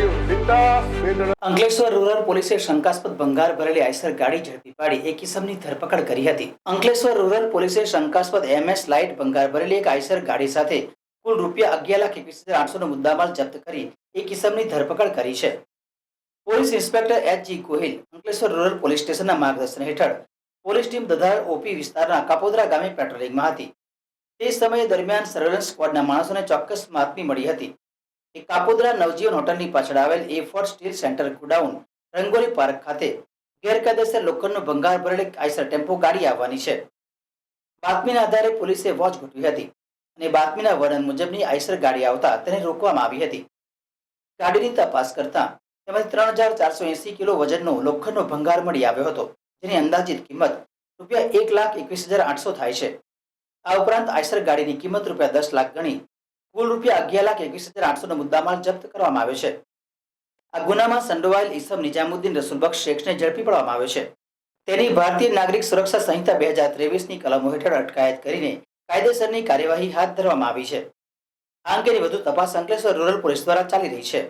Ankleshwar rural પોલીસે શંકાસ્પદ ભંગાર ભરેલી આઈસર ગાડી ઝડપી પાડી એક ઇસમની ધરપકડ કરી હતી। અંકલેશ્વર રૂરલ પોલીસે શંકાસ્પદ MS લાઇટ ભંગાર ભરેલી એક આઈસર ગાડી સાથે કુલ ₹11,21,800 નો મુદ્દામાલ જપ્ત કરી એક ઇસમની ધરપકડ કરી છે। Police inspector HG Gohil Ankleshwar rural police સ્ટેશનના માર્ગદર્શન હેઠળ પોલીસ ટીમ દધાર OP વિસ્તારના કાપોદરા ગામે પેટ્રોલિંગમાં હતી। તે સમય દરમિયાન સર્વેલન્સ સ્ક્વોડના માણસોને ચોક્કસ બાતમી મળી હતી કે કાપોદરા નવજીવન હોટલની પાછળ આવેલ A4 steel centre godown rangoli park ખાતે ગેરકાયદેસર લોખંડનો ભંગાર ભરેલી આઈસર ટેમ્પો ગાડી આવવાની છે। બાતમીના આધારે પોલીસે વોચ ગોઠવી હતી અને બાતમીના વર્ણન મુજબની આઈસર ગાડી આવતા તેને રોકવામાં આવી હતી। ગાડીની તપાસ કરતા તેમાંથી 3,480 કિલો વજનનો લોખંડનો ભંગાર મળી આવ્યો હતો, જેની અંદાજિત કિંમત ₹1,21,800 થાય છે। આ ઉપરાંત આઈસર ગાડીની કિંમત ₹10 લાખ ગણી કુલ ₹11,21,800 નો મુદ્દામાલ જપ્ત કરવામાં આવ્યો છે। આ ગુનામાં સંડોવાયેલ ઈસમ નિજામુદ્દીન રસુલબક્ષ શેખને ઝડપી પાડવામાં આવ્યો છે। તેની ભારતીય નાગરિક સુરક્ષા સંહિતા 2023ની કલમો હેઠળ અટકાયત કરીને કાયદેસરની કાર્યવાહી હાથ ધરવામાં આવી છે। આ અંગેની વધુ તપાસ અંકલેશ્વર રૂરલ પોલીસ દ્વારા ચાલી રહી છે।